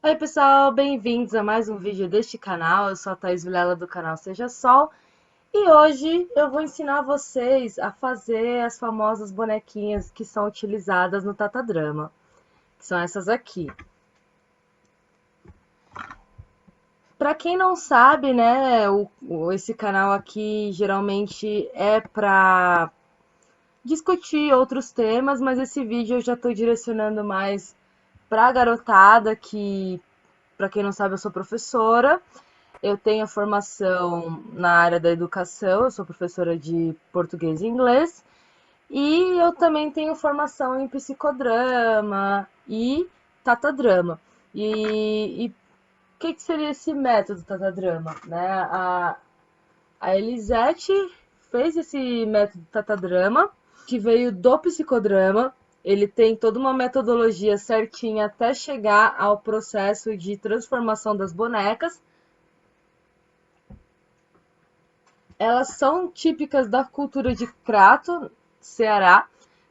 Oi pessoal, bem-vindos a mais um vídeo deste canal. Eu sou a Thaís Vilela do canal Seja Sol e hoje eu vou ensinar vocês a fazer as famosas bonequinhas que são utilizadas no Tatadrama, que são essas aqui. Para quem não sabe, né, esse canal aqui geralmente é para discutir outros temas, mas esse vídeo eu já estou direcionando mais para a garotada que, para quem não sabe, eu sou professora. Eu tenho formação na área da educação, eu sou professora de português e inglês, e eu também tenho formação em psicodrama e tatadrama. E o que seria esse método tatadrama? Né? A Elisete fez esse método tatadrama, que veio do psicodrama. Ele tem toda uma metodologia certinha até chegar ao processo de transformação das bonecas. Elas são típicas da cultura de Crato, Ceará.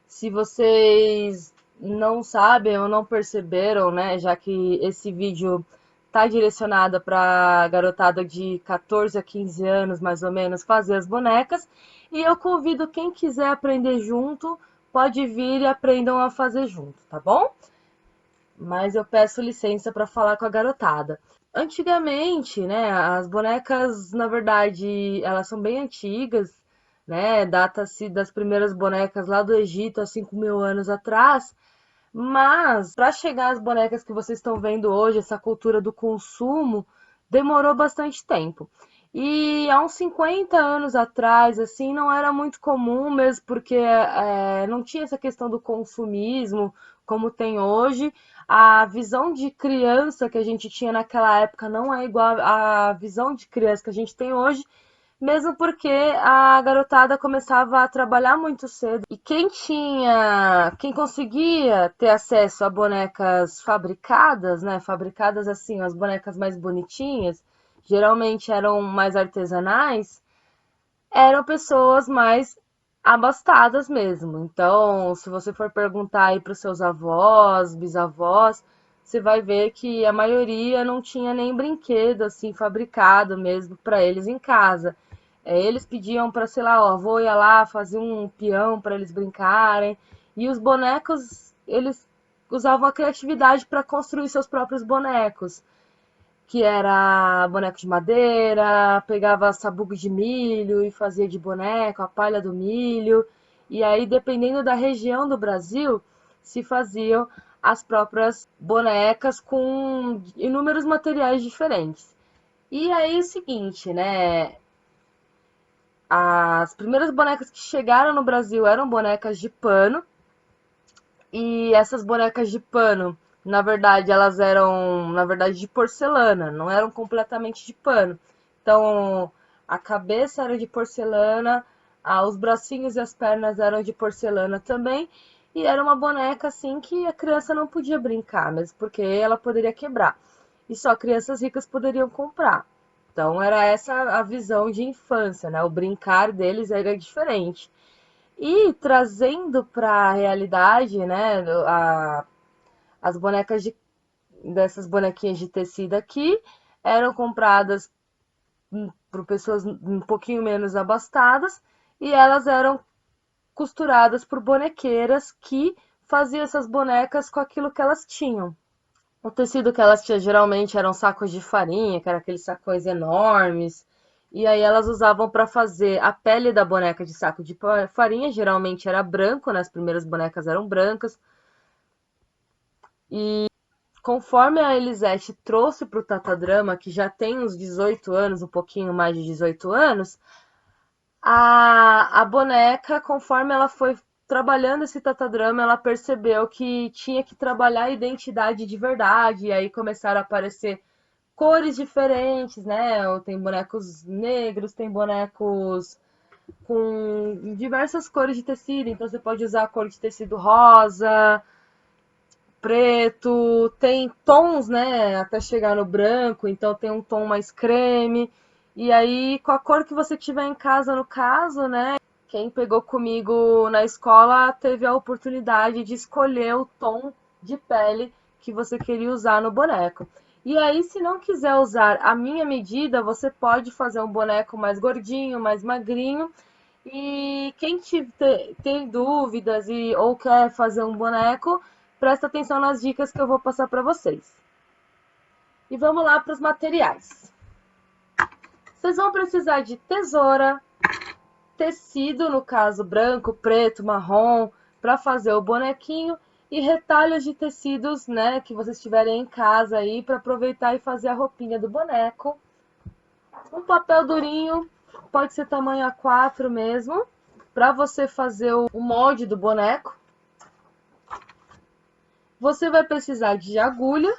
Se vocês não sabem ou não perceberam, né, já que esse vídeo tá direcionado para garotada de 14 a 15 anos, mais ou menos, fazer as bonecas. E eu convido quem quiser aprender junto, pode vir e aprendam a fazer junto, tá bom? Mas eu peço licença para falar com a garotada. Antigamente, né, as bonecas, na verdade, elas são bem antigas, né, data-se das primeiras bonecas lá do Egito, há 5.000 anos atrás, mas para chegar às bonecas que vocês estão vendo hoje, essa cultura do consumo, demorou bastante tempo. E há uns 50 anos atrás, assim, não era muito comum mesmo, porque não tinha essa questão do consumismo como tem hoje. A visão de criança que a gente tinha naquela época não é igual à visão de criança que a gente tem hoje, mesmo porque a garotada começava a trabalhar muito cedo e quem conseguia ter acesso a bonecas fabricadas, né, fabricadas assim, as bonecas mais bonitinhas, geralmente eram mais artesanais, eram pessoas mais abastadas mesmo. Então, se você for perguntar aí para os seus avós, bisavós, você vai ver que a maioria não tinha nem brinquedo assim fabricado mesmo para eles em casa. Eles pediam para, sei lá, ó, a avó ia lá fazer um peão para eles brincarem. E os bonecos, eles usavam a criatividade para construir seus próprios bonecos, que era boneco de madeira, pegava sabugo de milho e fazia de boneco, a palha do milho. E aí, dependendo da região do Brasil, se faziam as próprias bonecas com inúmeros materiais diferentes. E aí, é o seguinte, né? As primeiras bonecas que chegaram no Brasil eram bonecas de pano, e essas bonecas de pano, na verdade, elas eram, na verdade, de porcelana, não eram completamente de pano. Então, a cabeça era de porcelana, os bracinhos e as pernas eram de porcelana também, e era uma boneca assim que a criança não podia brincar, mesmo porque ela poderia quebrar. E só crianças ricas poderiam comprar. Então, era essa a visão de infância, né? O brincar deles era diferente. E trazendo para a realidade, né, as bonecas dessas bonequinhas de tecido aqui eram compradas por pessoas um pouquinho menos abastadas e elas eram costuradas por bonequeiras que faziam essas bonecas com aquilo que elas tinham. O tecido que elas tinham geralmente eram sacos de farinha, que eram aqueles sacões enormes. E aí elas usavam para fazer a pele da boneca de saco de farinha, geralmente era branco, né? As primeiras bonecas eram brancas. E conforme a Elisete trouxe para o Tatadrama, que já tem uns 18 anos, um pouquinho mais de 18 anos, a boneca, conforme ela foi trabalhando esse tatadrama, ela percebeu que tinha que trabalhar a identidade de verdade, e aí começaram a aparecer cores diferentes, né? Tem bonecos negros, tem bonecos com diversas cores de tecido, então você pode usar a cor de tecido rosa, preto, tem tons, né, até chegar no branco, então tem um tom mais creme. E aí, com a cor que você tiver em casa, no caso, né, quem pegou comigo na escola teve a oportunidade de escolher o tom de pele que você queria usar no boneco. E aí, se não quiser usar a minha medida, você pode fazer um boneco mais gordinho, mais magrinho. E quem tem dúvidas ou quer fazer um boneco, presta atenção nas dicas que eu vou passar para vocês. E vamos lá para os materiais. Vocês vão precisar de tesoura, tecido, no caso branco, preto, marrom, para fazer o bonequinho, e retalhos de tecidos, né, que vocês tiverem em casa aí para aproveitar e fazer a roupinha do boneco. Um papel durinho, pode ser tamanho A4 mesmo, para você fazer o molde do boneco. Você vai precisar de agulha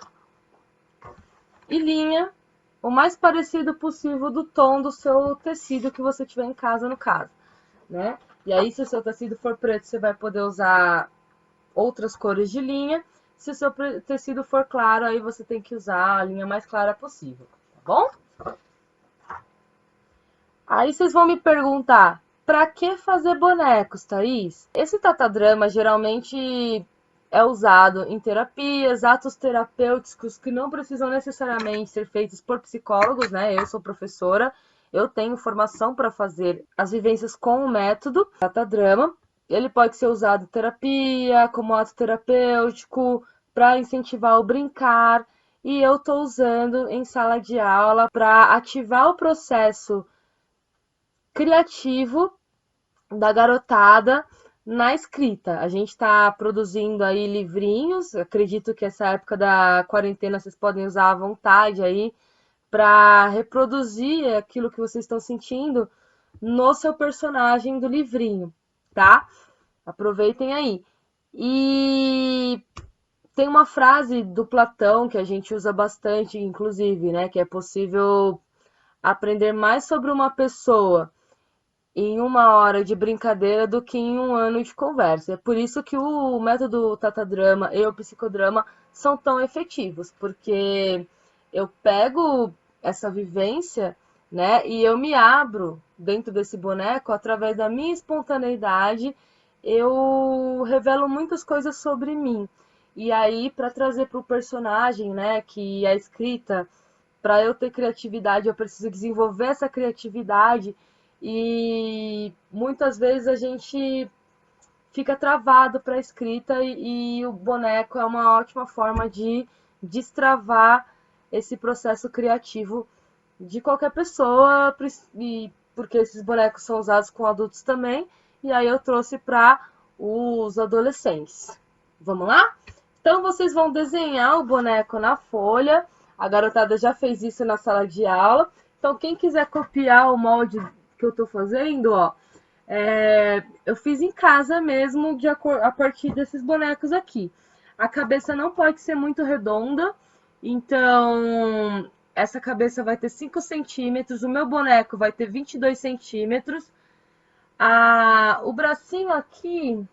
e linha, o mais parecido possível do tom do seu tecido que você tiver em casa, no caso, né? E aí, se o seu tecido for preto, você vai poder usar outras cores de linha. Se o seu tecido for claro, aí você tem que usar a linha mais clara possível, tá bom? Aí vocês vão me perguntar, para que fazer bonecos, Thaís? Esse tatadrama geralmente é usado em terapias, atos terapêuticos que não precisam necessariamente ser feitos por psicólogos, né? Eu sou professora, eu tenho formação para fazer as vivências com o método tatadrama. Ele pode ser usado em terapia, como ato terapêutico, para incentivar o brincar. E eu estou usando em sala de aula para ativar o processo criativo da garotada na escrita. A gente está produzindo aí livrinhos, acredito que essa época da quarentena vocês podem usar à vontade aí para reproduzir aquilo que vocês estão sentindo no seu personagem do livrinho, tá? Aproveitem aí. E tem uma frase do Platão que a gente usa bastante, inclusive, né? Que é possível aprender mais sobre uma pessoa em 1 hora de brincadeira do que em 1 ano de conversa. É por isso que o método Tatadrama e o psicodrama são tão efetivos, porque eu pego essa vivência, né, e eu me abro dentro desse boneco através da minha espontaneidade, eu revelo muitas coisas sobre mim. E aí, para trazer para o personagem, né, que é escrita, para eu ter criatividade, eu preciso desenvolver essa criatividade e muitas vezes a gente fica travado para a escrita e o boneco é uma ótima forma de destravar esse processo criativo de qualquer pessoa, porque esses bonecos são usados com adultos também, e aí eu trouxe para os adolescentes. Vamos lá? Então vocês vão desenhar o boneco na folha, a garotada já fez isso na sala de aula, então quem quiser copiar o molde que eu tô fazendo, ó, eu fiz em casa mesmo, a partir desses bonecos aqui. A cabeça não pode ser muito redonda, então essa cabeça vai ter 5 centímetros, o meu boneco vai ter 22 centímetros. O bracinho aqui,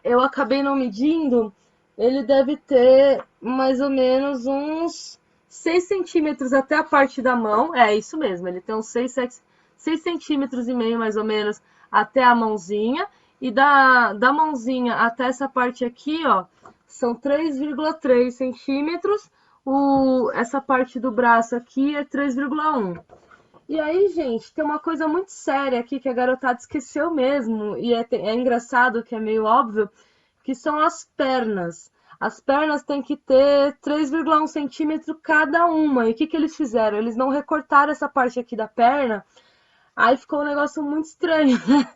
eu acabei não medindo, ele deve ter mais ou menos uns 6 centímetros até a parte da mão. É isso mesmo, ele tem uns 6 centímetros e meio mais ou menos até a mãozinha. E da mãozinha até essa parte aqui, ó, são 3,3 centímetros. Essa parte do braço aqui é 3,1. E aí, gente, tem uma coisa muito séria aqui que a garotada esqueceu mesmo, e é engraçado que é meio óbvio, que são as pernas. As pernas têm que ter 3,1 centímetro cada uma. E o que eles fizeram? Eles não recortaram essa parte aqui da perna, aí ficou um negócio muito estranho, né?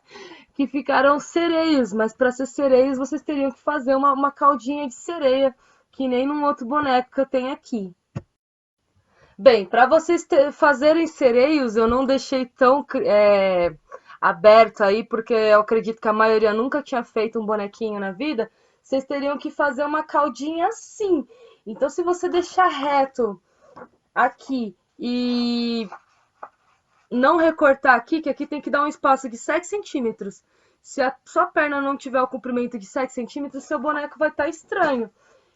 Que ficaram sereios, mas para ser sereios vocês teriam que fazer uma caudinha de sereia, que nem num outro boneco que eu tenho aqui. Bem, para vocês fazerem sereios, eu não deixei tão aberto aí, porque eu acredito que a maioria nunca tinha feito um bonequinho na vida. Vocês teriam que fazer uma caudinha assim. Então, se você deixar reto aqui e não recortar aqui, que aqui tem que dar um espaço de 7 centímetros. Se a sua perna não tiver o comprimento de 7 centímetros, seu boneco vai estar estranho.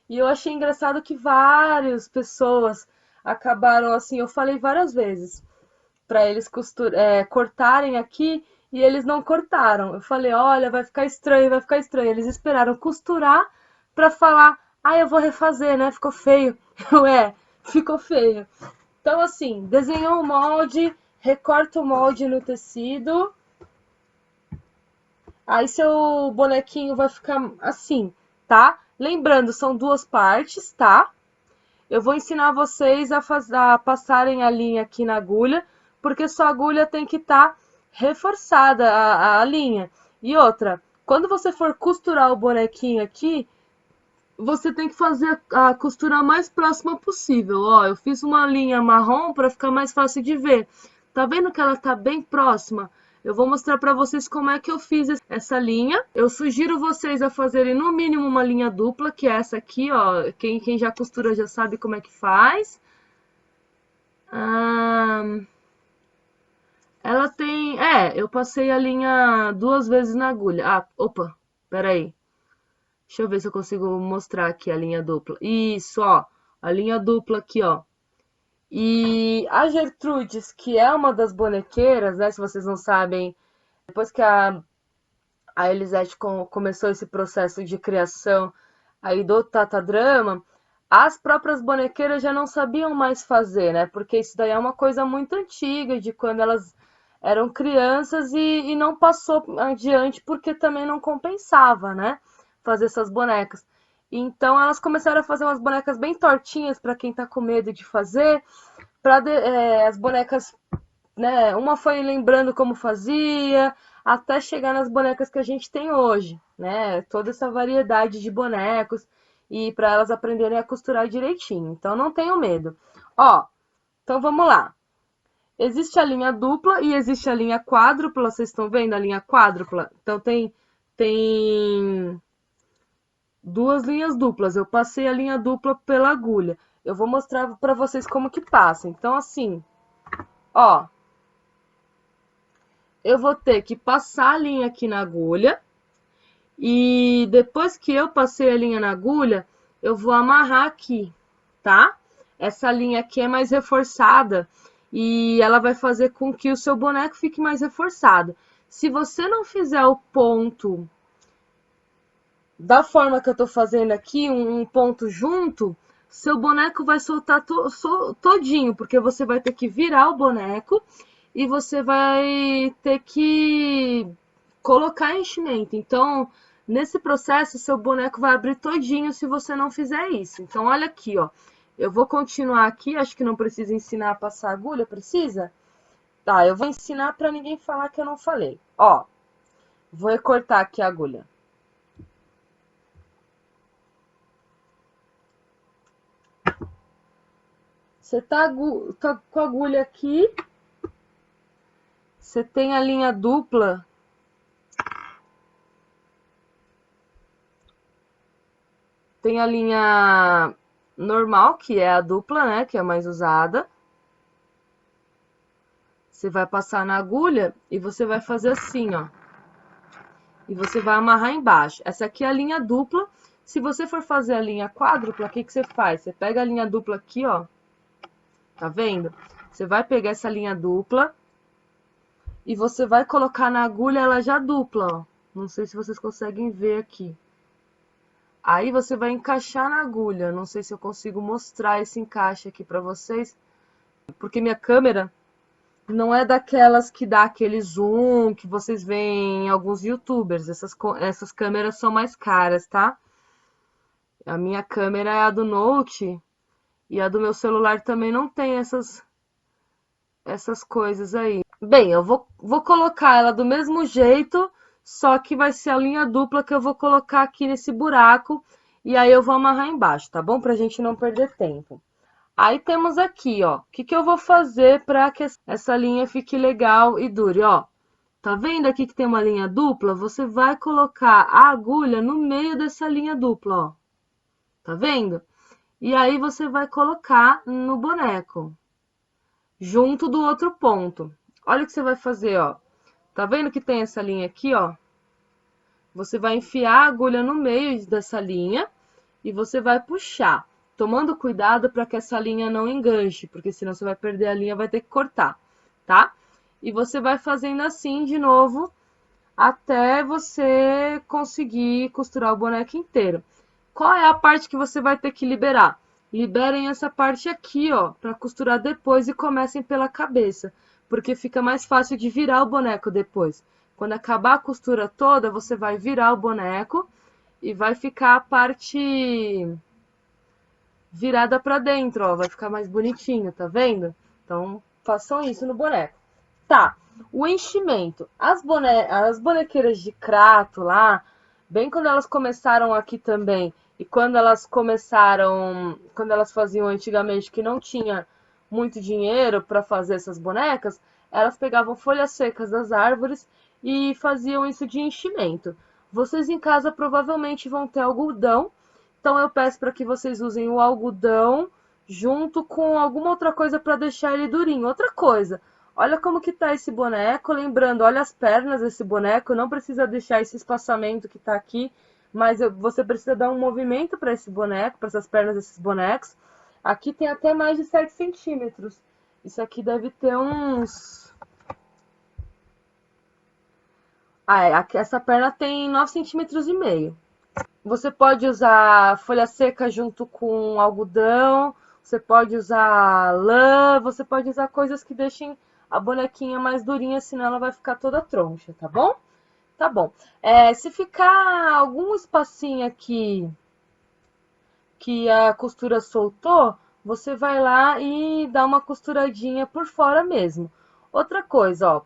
E eu achei engraçado que várias pessoas acabaram assim, eu falei várias vezes para eles cortarem aqui e eles não cortaram. Eu falei, olha, vai ficar estranho, vai ficar estranho. Eles esperaram costurar para falar, eu vou refazer, né? Ficou feio. Ué, ficou feio. Então, assim, desenhou o molde, recorta o molde no tecido. Aí seu bonequinho vai ficar assim, tá? Lembrando, são duas partes, tá? Eu vou ensinar vocês a passarem a linha aqui na agulha, porque sua agulha tem que estar reforçada, a linha. E outra, quando você for costurar o bonequinho aqui, você tem que fazer a costura mais próxima possível. Ó, eu fiz uma linha marrom para ficar mais fácil de ver. Tá vendo que ela tá bem próxima? Eu vou mostrar para vocês como é que eu fiz essa linha. Eu sugiro vocês a fazerem no mínimo uma linha dupla, que é essa aqui, ó. Quem já costura já sabe como é que faz. Ela tem... eu passei a linha 2 vezes na agulha. Ah, opa, peraí. Deixa eu ver se eu consigo mostrar aqui a linha dupla. Isso, ó. A linha dupla aqui, ó. E a Gertrudes, que é uma das bonequeiras, né? Se vocês não sabem, depois que a Elisete começou esse processo de criação aí do Tatadrama, as próprias bonequeiras já não sabiam mais fazer, né? Porque isso daí é uma coisa muito antiga, de quando elas eram crianças e não passou adiante porque também não compensava, né? Fazer essas bonecas. Então elas começaram a fazer umas bonecas bem tortinhas para quem tá com medo de fazer, as bonecas, né? Uma foi lembrando como fazia, até chegar nas bonecas que a gente tem hoje, né? Toda essa variedade de bonecos e para elas aprenderem a costurar direitinho. Então não tenham medo. Ó, então vamos lá. Existe a linha dupla e existe a linha quádrupla. Vocês estão vendo a linha quádrupla? Então tem duas linhas duplas. Eu passei a linha dupla pela agulha. Eu vou mostrar para vocês como que passa. Então assim, ó, eu vou ter que passar a linha aqui na agulha. E depois que eu passei a linha na agulha, eu vou amarrar aqui, tá? Essa linha aqui é mais reforçada e ela vai fazer com que o seu boneco fique mais reforçado. Se você não fizer o ponto da forma que eu tô fazendo aqui, um ponto junto, seu boneco vai soltar todinho, porque você vai ter que virar o boneco e você vai ter que colocar enchimento. Então, nesse processo, seu boneco vai abrir todinho se você não fizer isso. Então, olha aqui, ó. Eu vou continuar aqui, acho que não precisa ensinar a passar agulha, precisa? Tá, eu vou ensinar para ninguém falar que eu não falei. Ó, vou recortar aqui a agulha. Você tá com a agulha aqui, você tem a linha dupla. Tem a linha normal, que é a dupla, né, que é a mais usada. Você vai passar na agulha e você vai fazer assim, ó. E você vai amarrar embaixo. Essa aqui é a linha dupla. Se você for fazer a linha quádrupla, o que que você faz? Você pega a linha dupla aqui, ó. Tá vendo? Você vai pegar essa linha dupla e você vai colocar na agulha ela já dupla, ó. Não sei se vocês conseguem ver aqui. Aí você vai encaixar na agulha. Não sei se eu consigo mostrar esse encaixe aqui pra vocês, porque minha câmera não é daquelas que dá aquele zoom que vocês veem em alguns youtubers. Essas câmeras são mais caras, tá? A minha câmera é a do Note e a do meu celular também não tem essas coisas aí. Bem, eu vou colocar ela do mesmo jeito, só que vai ser a linha dupla que eu vou colocar aqui nesse buraco e aí eu vou amarrar embaixo, tá bom? Pra gente não perder tempo. Aí temos aqui, ó, o que que eu vou fazer para que essa linha fique legal e dure, ó. Tá vendo aqui que tem uma linha dupla? Você vai colocar a agulha no meio dessa linha dupla, ó. Tá vendo? E aí você vai colocar no boneco, junto do outro ponto. Olha o que você vai fazer, ó. Tá vendo que tem essa linha aqui, ó? Você vai enfiar a agulha no meio dessa linha e você vai puxar, tomando cuidado para que essa linha não enganche, porque senão você vai perder a linha, vai ter que cortar, tá? E você vai fazendo assim de novo até você conseguir costurar o boneco inteiro. Qual é a parte que você vai ter que liberar? liberem essa parte aqui, ó, para costurar depois e comecem pela cabeça, porque fica mais fácil de virar o boneco depois. Quando acabar a costura toda, você vai virar o boneco e vai ficar a parte virada para dentro, ó, vai ficar mais bonitinho, tá vendo? Então, façam isso no boneco. Tá, o enchimento. As bonequeiras de Crato lá, bem quando elas começaram aqui também, e quando elas começaram, quando elas faziam antigamente que não tinha muito dinheiro para fazer essas bonecas, elas pegavam folhas secas das árvores e faziam isso de enchimento. Vocês em casa provavelmente vão ter algodão, então eu peço para que vocês usem o algodão junto com alguma outra coisa para deixar ele durinho. Outra coisa, olha como que tá esse boneco, lembrando, olha as pernas desse boneco, não precisa deixar esse espaçamento que tá aqui, mas você precisa dar um movimento para esse boneco, para essas pernas desses bonecos. Aqui tem até mais de 7 centímetros. Isso aqui deve ter uns... Ah, aqui, essa perna tem 9,5 centímetros. Você pode usar folha seca junto com algodão, você pode usar lã, você pode usar coisas que deixem a bonequinha mais durinha, senão ela vai ficar toda troncha, tá bom? Tá bom. Se ficar algum espacinho aqui que a costura soltou, você vai lá e dá uma costuradinha por fora mesmo. Outra coisa, ó,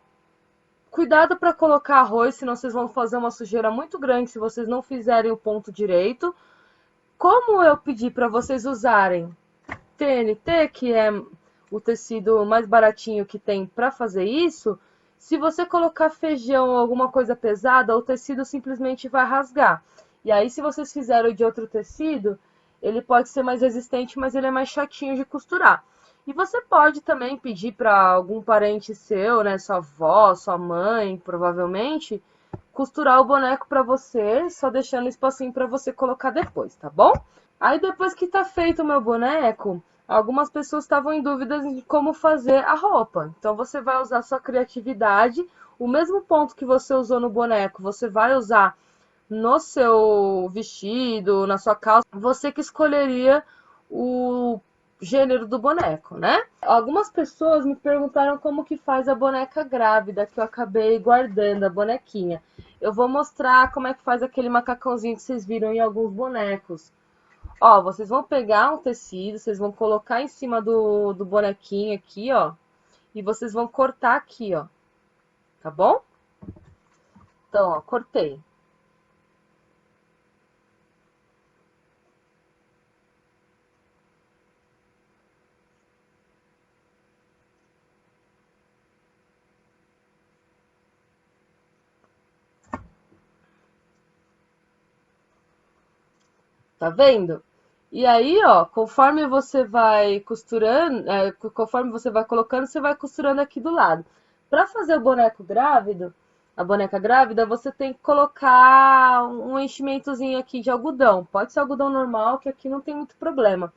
cuidado para colocar arroz, senão vocês vão fazer uma sujeira muito grande se vocês não fizerem o ponto direito. Como eu pedi para vocês usarem TNT, que é o tecido mais baratinho que tem para fazer isso, se você colocar feijão ou alguma coisa pesada, o tecido simplesmente vai rasgar. E aí, se vocês fizeram de outro tecido, ele pode ser mais resistente, mas ele é mais chatinho de costurar. E você pode também pedir para algum parente seu, né, sua avó, sua mãe, provavelmente, costurar o boneco para você, só deixando espacinho para você colocar depois, tá bom? Aí depois que tá feito o meu boneco, algumas pessoas estavam em dúvidas de como fazer a roupa. Então você vai usar sua criatividade, o mesmo ponto que você usou no boneco, você vai usar no seu vestido, na sua calça, você que escolheria o gênero do boneco, né? Algumas pessoas me perguntaram como que faz a boneca grávida, que eu acabei guardando a bonequinha. Eu vou mostrar como é que faz aquele macacãozinho que vocês viram em alguns bonecos. Ó, vocês vão pegar um tecido, vocês vão colocar em cima do bonequinho aqui, ó. E vocês vão cortar aqui, ó. Tá bom? Então, ó, cortei. Tá vendo? E aí, ó, conforme você vai costurando, conforme você vai colocando, você vai costurando aqui do lado. Para fazer o boneco grávido, a boneca grávida, você tem que colocar um enchimentozinho aqui de algodão. Pode ser algodão normal, que aqui não tem muito problema.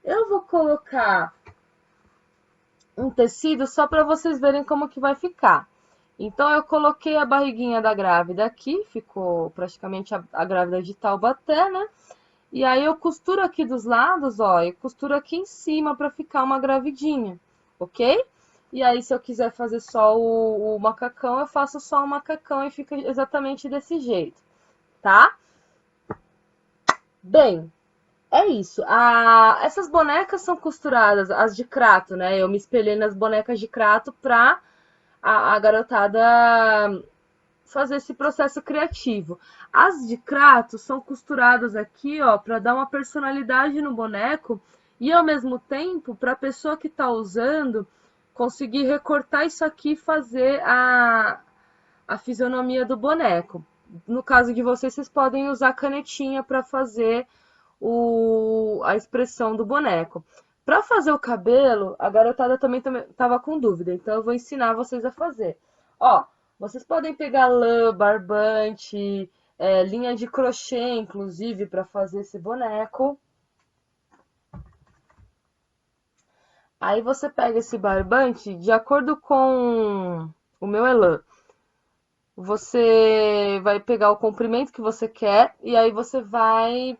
Eu vou colocar um tecido só para vocês verem como que vai ficar. Então, eu coloquei a barriguinha da grávida aqui, ficou praticamente a grávida de Taubaté, né? E aí eu costuro aqui dos lados, ó, e costuro aqui em cima para ficar uma gravidinha, ok? E aí, se eu quiser fazer só o macacão, eu faço só o macacão e fica exatamente desse jeito, tá? Bem, é isso. Essas bonecas são costuradas, as de Crato, né? Eu me espelhei nas bonecas de Crato pra a garotada fazer esse processo criativo. As de Crato são costuradas aqui, ó, para dar uma personalidade no boneco e ao mesmo tempo para a pessoa que está usando conseguir recortar isso aqui e fazer a fisionomia do boneco. No caso de vocês, vocês podem usar canetinha para fazer a expressão do boneco. Para fazer o cabelo, a garotada também estava com dúvida, então eu vou ensinar vocês a fazer. Ó, vocês podem pegar lã, barbante, linha de crochê, inclusive, para fazer esse boneco. Aí você pega esse barbante, de acordo com o meu é lã. Você vai pegar o comprimento que você quer e aí você vai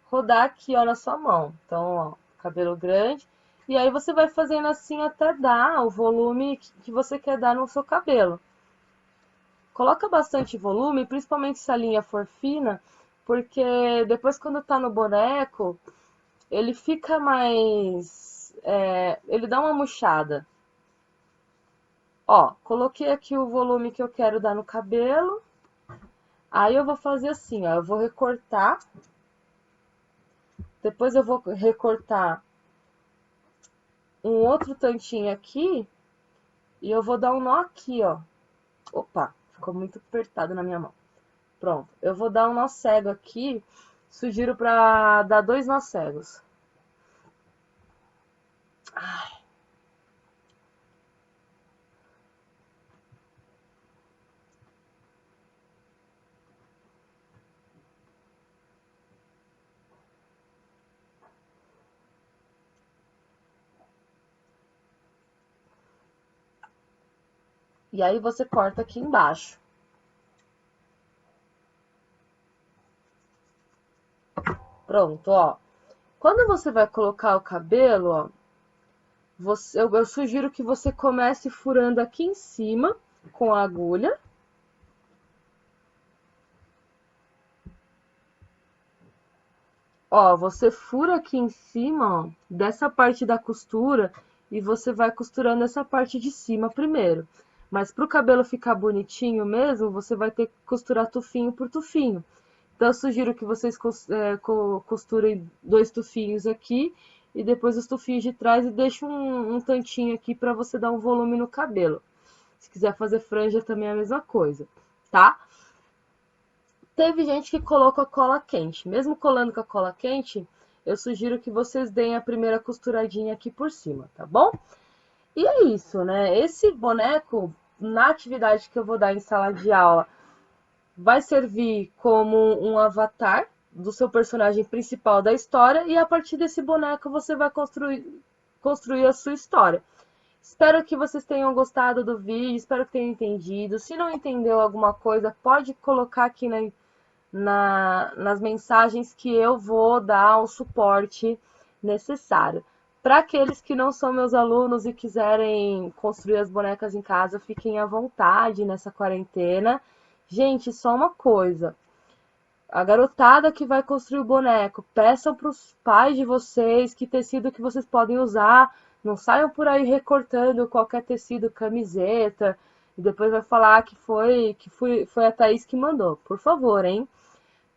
rodar aqui, ó, na sua mão. Então, ó, cabelo grande. E aí você vai fazendo assim até dar o volume que você quer dar no seu cabelo. Coloca bastante volume, principalmente se a linha for fina, porque depois quando tá no boneco, ele fica mais... ele dá uma murchada. Ó, coloquei aqui o volume que eu quero dar no cabelo. Aí eu vou fazer assim, ó, eu vou recortar. Depois eu vou recortar um outro tantinho aqui. E eu vou dar um nó aqui, ó. Opa, ficou muito apertado na minha mão. Pronto, eu vou dar um nó cego aqui. Sugiro pra dar 2 nós cegos. E aí você corta aqui embaixo. Pronto, ó. Quando você vai colocar o cabelo, ó, eu sugiro que você comece furando aqui em cima com a agulha. Ó, você fura aqui em cima, ó, dessa parte da costura e você vai costurando essa parte de cima primeiro. Mas para o cabelo ficar bonitinho mesmo, você vai ter que costurar tufinho por tufinho. Então, eu sugiro que vocês costurem 2 tufinhos aqui e depois os tufinhos de trás e deixem um tantinho aqui para você dar um volume no cabelo. Se quiser fazer franja também é a mesma coisa, tá? Teve gente que colocou a cola quente. Mesmo colando com a cola quente, eu sugiro que vocês deem a primeira costuradinha aqui por cima, tá bom? E é isso, né? Esse boneco, na atividade que eu vou dar em sala de aula, vai servir como um avatar do seu personagem principal da história e a partir desse boneco você vai construir a sua história. Espero que vocês tenham gostado do vídeo, espero que tenham entendido. Se não entendeu alguma coisa, pode colocar aqui nas mensagens que eu vou dar o suporte necessário. Para aqueles que não são meus alunos e quiserem construir as bonecas em casa, fiquem à vontade nessa quarentena. Gente, só uma coisa. A garotada que vai construir o boneco, peçam para os pais de vocês que tecido que vocês podem usar. Não saiam por aí recortando qualquer tecido, camiseta, e depois vai falar que foi a Thaís que mandou. Por favor, hein?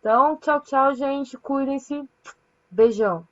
Então, tchau, tchau, gente. Cuidem-se. Beijão.